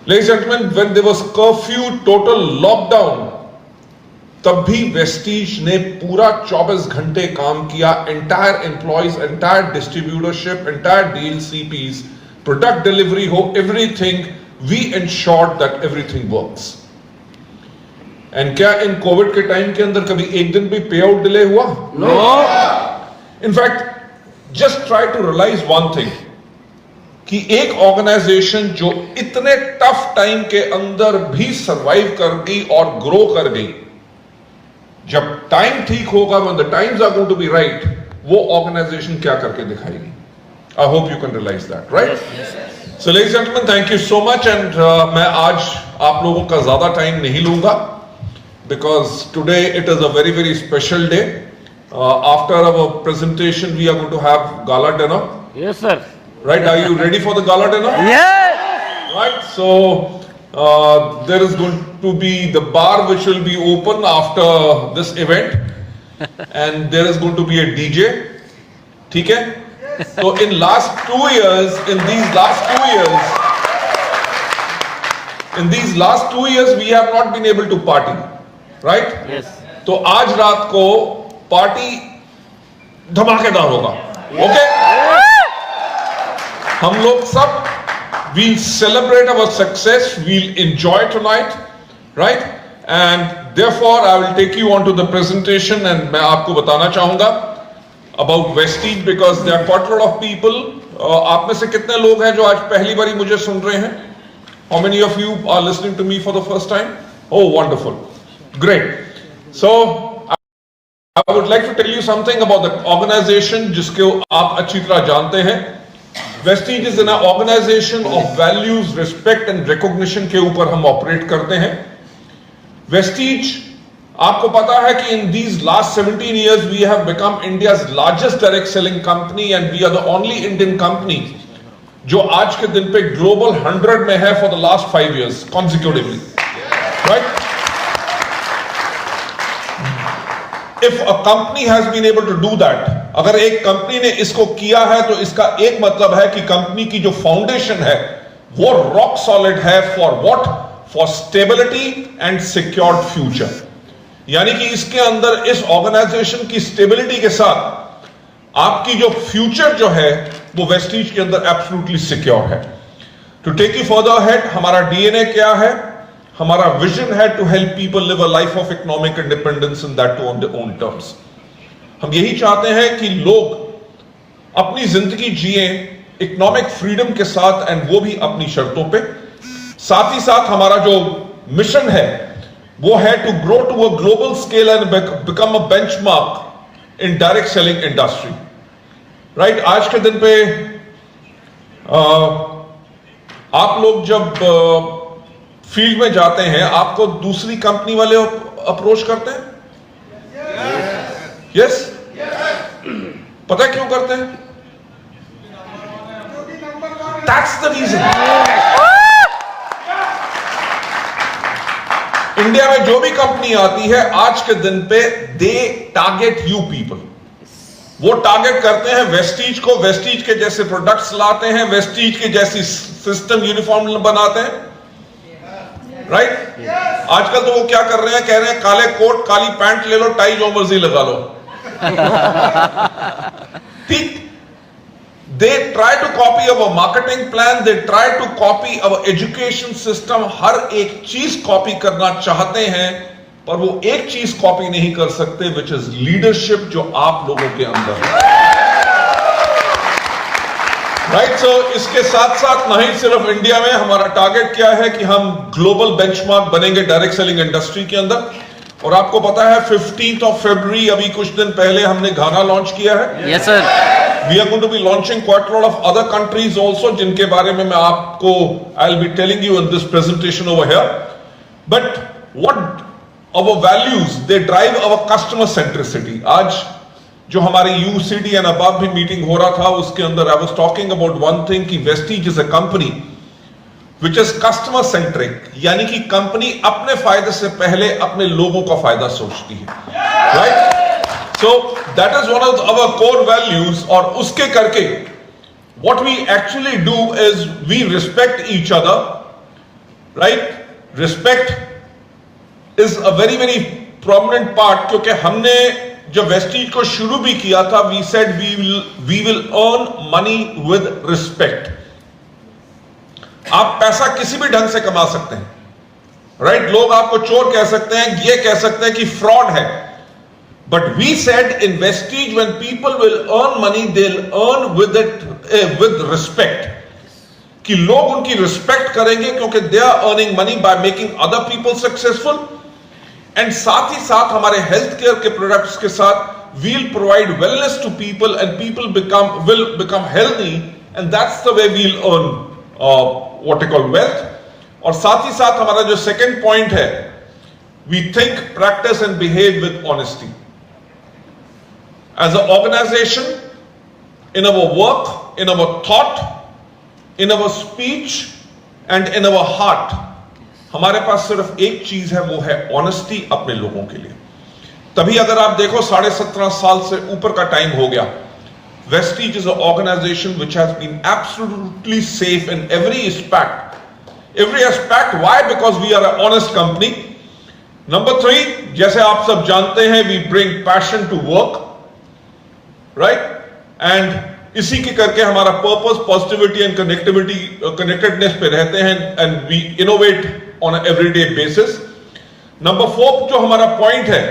Ladies and gentlemen, when there was curfew, total lockdown, तब भी Vestige ने पूरा 24 घंटे काम किया. Entire employees, entire distributorship, entire DLCPs, product delivery हो, everything, we ensured that everything works. And क्या इन कोविड के टाइम के अंदर कभी एक दिन भी पे आउट डिले हुआ? No. In fact just try to realise one thing कि एक ऑर्गेनाइजेशन जो इतने टफ टाइम के अंदर भी सरवाइव कर गई और ग्रो कर गई, जब टाइम ठीक होगा, when the times are going to be right, वो ऑर्गेनाइजेशन क्या करके दिखाएगी. I hope you can realize that, right? Yes, yes. So ladies and gentlemen, thank you so much. And मैं आज आप लोगों का ज्यादा टाइम नहीं लूंगा, because today it is a very very special day. After our presentation, we are going to have gala dinner. Yes, sir. Right? Are you ready for the gala dinner? Yes. Right. So there is going to be the bar which will be open after this event, and there is going to be a DJ. ठीक है? So in these last 2 years, we have not been able to party, right? Yes. तो आज रात को party धमाकेदार होगा. Okay? हम लोग सब we'll celebrate our success, we'll enjoy tonight, right? And therefore I will take you on to the presentation, and मैं आपको बताना चाहूंगा about Vestige, because there are quite a lot of people. आप में से कितने लोग हैं जो आज पहली बारी मुझे सुन रहे हैं? How many of you are listening to me for the first time? Oh, wonderful. Great. So I would like to tell you something about the organization जिसके आप अच्छी तरह जानते हैं. Vestige is an organization of values, respect and recognition के ऊपर हम operate करते हैं. Vestige, आपको पता है कि in these last 17 years we have become India's largest direct selling company, and we are the only Indian company जो आज के दिन पे Global 100 में है for the last 5 years consecutively, right? If a company has been able to do that, अगर एक company ने इसको किया है तो इसका एक मतलब है कि कंपनी की जो फाउंडेशन है वो रॉक सॉलिड है. For what? For stability and secured future. यानी कि इसके अंदर, इस ऑर्गेनाइजेशन की स्टेबिलिटी के साथ आपकी जो फ्यूचर जो है वो वेस्टीज के अंदर एब्सोल्युटली सिक्योर है. To take you further ahead, हमारा डीएनए क्या है? हमारा विजन है to help people live a life of economic independence, and that too on their own terms. हम यही चाहते हैं कि लोग अपनी जिंदगी जिए इकोनॉमिक फ्रीडम के साथ, एंड वो भी अपनी शर्तों पे. साथ ही साथ हमारा जो मिशन है वो है to grow to a global scale and become a benchmark in direct selling industry. Right? आज के दिन पे आप लोग जब फील्ड में जाते हैं, आपको दूसरी कंपनी वाले अप्रोच करते हैं? यस? पता है क्यों करते हैं? That's the reason. इंडिया में जो भी कंपनी आती है आज के दिन पे, दे टारगेट यू पीपल. वो टारगेट करते हैं वेस्टीज को, वेस्टीज के जैसे प्रोडक्ट्स लाते हैं, वेस्टीज के जैसी सिस्टम यूनिफॉर्म बनाते हैं. राइट? आजकल तो वो क्या कर रहे हैं, कह रहे हैं काले कोट काली पैंट ले लो, टाई जो मर्जी लगा लो. ठीक? They try to copy our marketing plan, they try to copy our education system. हर एक चीज कॉपी करना चाहते हैं, पर वो एक चीज कॉपी नहीं कर सकते, which is leadership, जो आप लोगों के अंदर है. राइट? सो इसके साथ साथ नहीं सिर्फ इंडिया में, हमारा टारगेट क्या है कि हम ग्लोबल बेंचमार्क बनेंगे डायरेक्ट सेलिंग इंडस्ट्री के अंदर. और आपको पता है 15th of February, अभी कुछ दिन पहले हमने घाना लॉन्च किया है. Yes sir. We are going to be launching quite lot of other countries also, जिनके बारे में मैं आपको I will be telling you in this presentation over here. But what our values, they drive our customer centricity. आज जो हमारी UCD and above भी meeting हो रहा था, उसके अंदर I was talking about one thing कि Vestige is a company which is customer centric. यानी कि कंपनी अपने फायदे से पहले अपने लोगों का फायदा सोचती है. Right? So that is one of our core values. और उसके करके what we actually do is we respect each other, right. Respect is a very very prominent part, क्योंकि हमने जब वेस्टीज को शुरू भी किया था, we said we will earn money with respect. आप पैसा किसी भी ढंग से कमा सकते हैं, राइट। लोग आपको चोर कह सकते हैं, ये कह सकते हैं कि फ्रॉड है, but we said in Vestige when people will earn money they will earn with it with respect, कि लोग उनकी रिस्पेक्ट करेंगे क्योंकि they are earning money by making other people successful. And साथ ही साथ हमारे हेल्थ केयर के प्रोडक्ट्स के साथ we'll provide wellness to people and people will become healthy, and that's the way we'll earn what you call wealth. और साथ ही साथ हमारा जो सेकंड पॉइंट है, we think, practice and behave with honesty as a organization, in our work, in our thought, in our speech and in our heart. हमारे पास सिर्फ एक चीज है, वो है ऑनेस्टी अपने लोगों के लिए। तभी अगर आप देखो 17.5 साल से ऊपर का टाइम हो गया, Vestige is a organization which has been absolutely safe in every aspect. Why? Because we are a honest company. Number 3, जैसे आप सब जानते हैं, we bring passion to work, right. And इसी के करके हमारा पर्पस पॉजिटिविटी एंड कनेक्टेडनेस पे रहते हैं, and we innovate on an everyday basis. Number 4 जो हमारा पॉइंट है,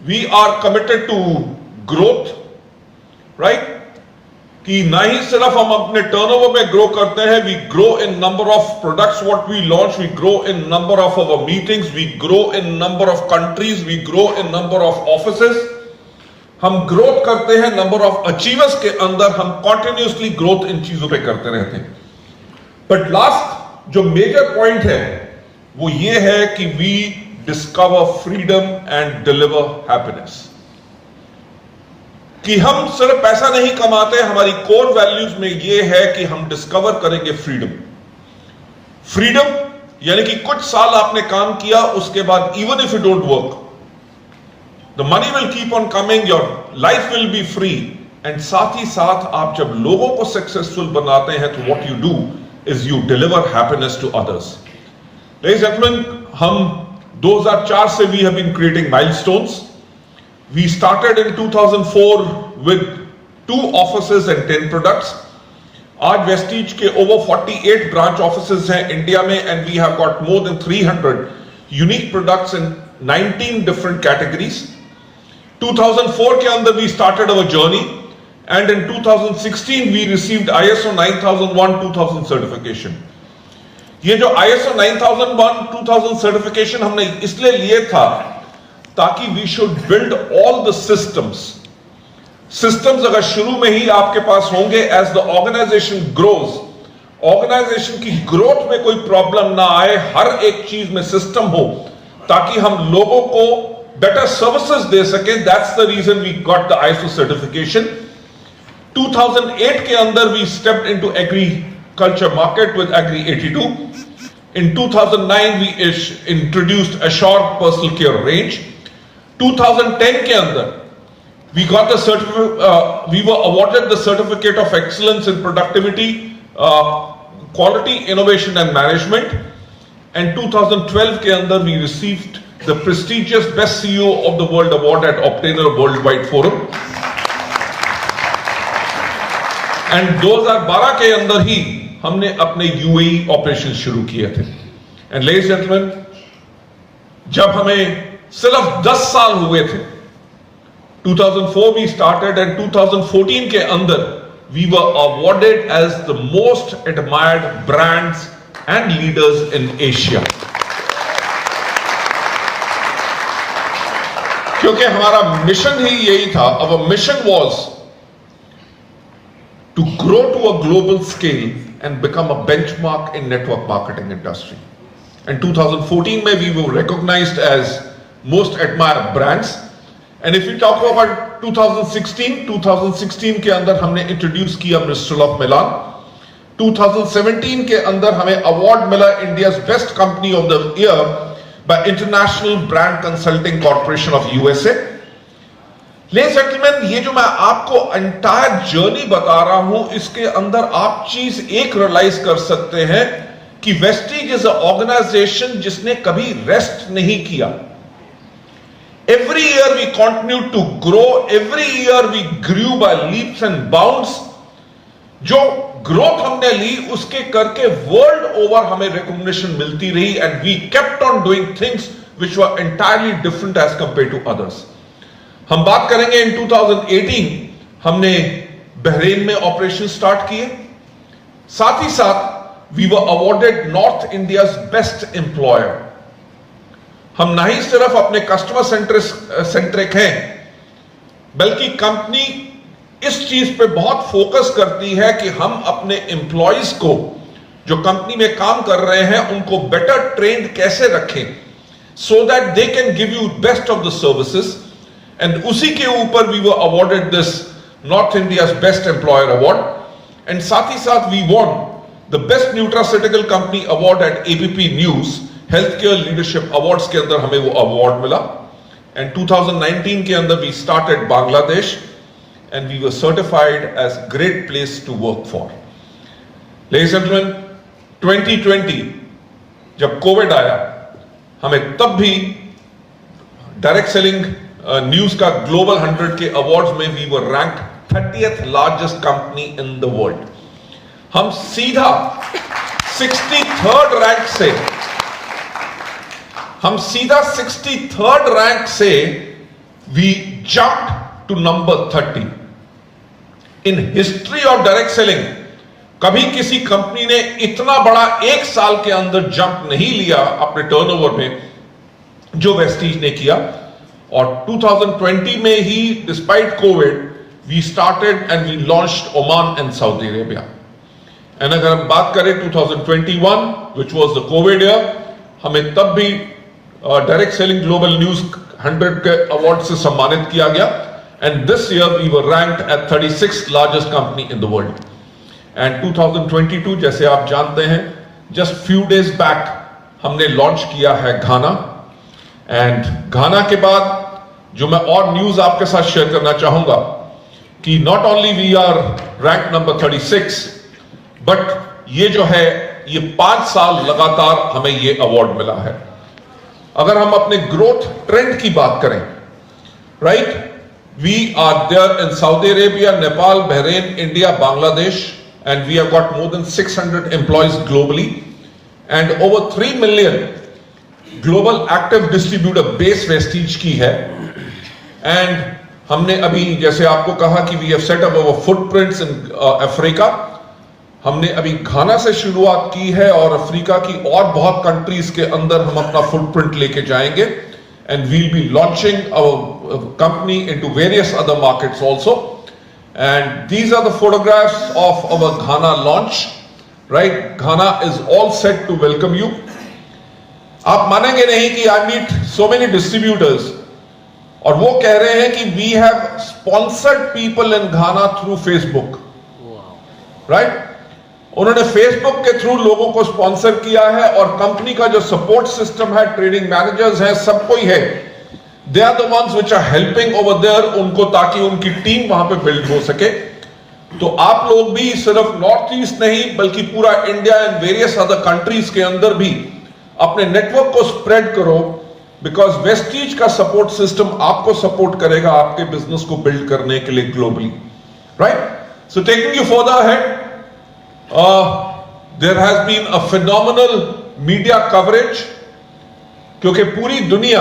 we are committed to growth, right, कि ना ही सिर्फ हम अपने टर्नओवर में ग्रो करते हैं, we grow in number of products what we launch, we grow in number of our meetings, we grow in number of countries, we grow in number of offices. हम growth करते हैं number of achievers के अंदर, हम continuously growth in चीजों पे करते रहते हैं। बट लास्ट जो मेजर पॉइंट है वो ये है कि we discover freedom and deliver happiness, कि हम सिर्फ पैसा नहीं कमाते, हमारी कोर वैल्यूज में ये है कि हम डिस्कवर करेंगे फ्रीडम। फ्रीडम यानी कि कुछ साल आपने काम किया, उसके बाद even if you don't work, the money will keep on coming, your life will be free, and साथ ही साथ आप जब लोगों को सक्सेसफुल बनाते हैं तो what you do is you deliver happiness to others. Ladies and gentlemen, हम 2004 से we have been creating milestones. We started in 2004 with 2 offices and 10 products. आज वेस्टीज के over 48 ब्रांच ऑफिसेज हैं इंडिया में, and we have got more than 300 unique products in 19 different categories. 2004 के अंदर we started our journey, and in 2016 we received ISO 9001-2000 certification. ये जो ISO 9001-2000 certification हमने इसलिए लिए था ताकि we should build all the systems अगर शुरू में ही आपके पास होंगे, as the organization grows, organization की ग्रोथ में कोई प्रॉब्लम ना आए, हर एक चीज में सिस्टम हो ताकि हम लोगों को better services दे सके। That's the reason we got the ISO certification. 2008 के अंदर we stepped into agriculture market with Agri 82. In 2009 we introduced Assure personal care range. 2010 के अंदर we got the we were awarded the certificate of excellence in productivity, quality, innovation and management. And 2012 के अंदर we received the prestigious Best CEO of the World Award at Obtainer Worldwide Forum. And 2012 के अंदर ही हमने अपने UAE operation शुरू किए थे। And ladies and gentlemen, जब हमें सिर्फ 10 साल हुए थे, 2004 we started, and 2014 के अंदर we were awarded as the most admired brands and leaders in Asia. क्योंकि हमारा मिशन ही यही था। Our mission was to grow to a global scale and become a benchmark in network marketing industry. And 2014 में we were recognized as most admired brands. And if we talk about 2016 के अंदर हमने introduce किया Mistral of Milan. 2017 के अंदर हमें award मिला India's best company of the year by International Brand Consulting Corporation of USA. Ladies and gentlemen, ये जो मैं आपको एंटायर जर्नी बता रहा हूं, इसके अंदर आप चीज एक रियलाइज कर सकते हैं कि वेस्टीज इज अ ऑर्गेनाइजेशन जिसने कभी रेस्ट नहीं किया। Every year we continue to grow, every year we grew by leaps and bounds. जो ग्रोथ हमने ली उसके करके वर्ल्ड ओवर हमें रिकॉग्निशन मिलती रही, and we kept on doing things which were entirely different as compare to others. हम बात करेंगे इन 2018 हमने बहरीन में ऑपरेशन स्टार्ट किए, साथ ही साथ we were awarded North India's best employer. हम ना ही सिर्फ अपने कस्टमर सेंट्रिक हैं, बल्कि कंपनी इस चीज पे बहुत फोकस करती है कि हम अपने एम्प्लॉयज को जो कंपनी में काम कर रहे हैं उनको बेटर ट्रेंड कैसे रखें, so that they can give you best of the services. And उसी के ऊपर we were awarded this North India's best employer award, and साथ ही साथ we won the best nutraceutical company award at ABP News health care leadership awards के अंदर हमें वो अवार्ड मिला। एंड 2019 के अंदर we started Bangladesh and we were certified as great place to work for. Ladies and gentlemen, 2020 जब कोविड आया, हमें तब भी डायरेक्ट सेलिंग न्यूज का ग्लोबल 100 के अवार्ड्स में we were ranked 30th largest company in the world. हम सीधा 63rd रैंक से we jumped to number 30 in history of direct selling. कभी किसी कंपनी ने इतना बड़ा एक साल के अंदर जंप नहीं लिया अपने टर्नओवर में जो वेस्टीज ने किया। और 2020 में ही despite Covid we started and we launched Oman and Saudi Arabia. And अगर हम बात करें 2021 which was the Covid year, हमें तब भी डायरेक्ट सेलिंग ग्लोबल न्यूज 100 के अवार्ड से सम्मानित किया गया। And this year we were ranked at 36th largest company in the world. And 2022 जैसे आप जानते हैं, just few days back हमने लॉन्च किया है घाना। एंड घाना के बाद जो मैं और न्यूज आपके साथ शेयर करना चाहूंगा कि not only we are rank number 36, but ये जो है ये 5 साल लगातार हमें ये अवार्ड मिला है। अगर हम अपने ग्रोथ ट्रेंड की बात करें, right, we are there in Saudi Arabia, Nepal, Bahrain, India, Bangladesh, and we have got more than 600 employees globally and over 3 million global active distributor base Vestige की है। and हमने अभी जैसे आपको कहा कि we have set up our footprints in Africa, हमने अभी घाना से शुरुआत की है और अफ्रीका की और बहुत कंट्रीज के अंदर हम अपना फुटप्रिंट लेके जाएंगे। And we'll be launching our company into various other markets also. And these are the photographs of our Ghana launch. Right? Ghana is all set to welcome you. आप मानेंगे नहीं कि I meet so many distributors और वो कह रहे हैं कि we have sponsored people in Ghana through Facebook. Right? उन्होंने फेसबुक के थ्रू लोगों को स्पॉन्सर किया है और कंपनी का जो सपोर्ट सिस्टम है, ट्रेडिंग मैनेजर्स हैं, सब कोई है, they are the ones which are helping over there उनको, ताकि उनकी टीम वहां पे बिल्ड हो सके। तो आप लोग भी सिर्फ नॉर्थ ईस्ट नहीं बल्कि पूरा India and various other countries के अंदर भी अपने नेटवर्क को स्प्रेड करो, बिकॉज वेस्टीज का सपोर्ट सिस्टम आपको सपोर्ट करेगा आपके बिजनेस को बिल्ड करने के लिए globally. Right, so taking you further ahead, there has been a phenomenal media coverage, क्योंकि पूरी दुनिया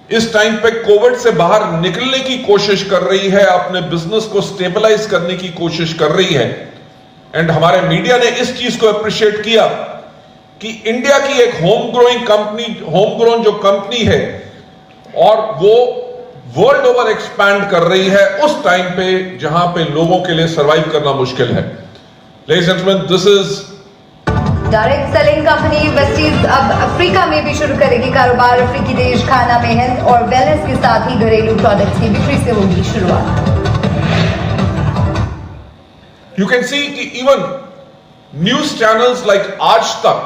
इस टाइम पे कोविड से बाहर निकलने की कोशिश कर रही है, अपने बिजनेस को स्टेबलाइज करने की कोशिश कर रही है। एंड हमारे मीडिया ने इस चीज को अप्रिशिएट किया कि इंडिया की एक home growing company, home grown जो कंपनी है और वो वर्ल्ड ओवर एक्सपैंड कर रही है उस टाइम पे जहां पे लोगों के लिए सर्वाइव करना मुश्किल है। Ladies and gentlemen, this is direct selling company Vestige अब अफ्रीका में भी शुरू करेगी कारोबार। अफ्रीकी देश घाना में हेल्थ और वेलनेस के साथ ही घरेलू प्रोडक्ट्स की बिक्री से होगी शुरुआत। You can see कि even news channels like Aaj Tak,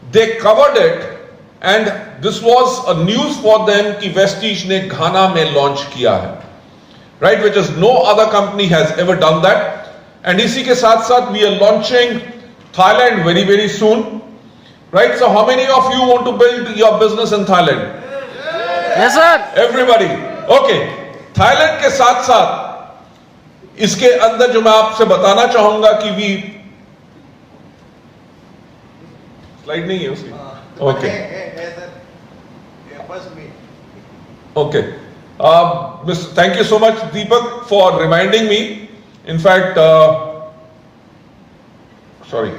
they covered it and this was a news for them कि वेस्टीज ने घाना में लॉन्च किया है, right, which is no other company has ever done that। And इसी के साथ साथ we are launching Thailand very, very soon. Right? So how many of you want to build your business in Thailand? Yes, sir. Everybody. Okay. Thailand के साथ साथ इसके अंदर जो मैं आपसे बताना चाहूंगा कि वी स्लाइड नहीं है उसकी. Okay. Okay. Thank you so much, Deepak, for reminding me. In fact, sorry.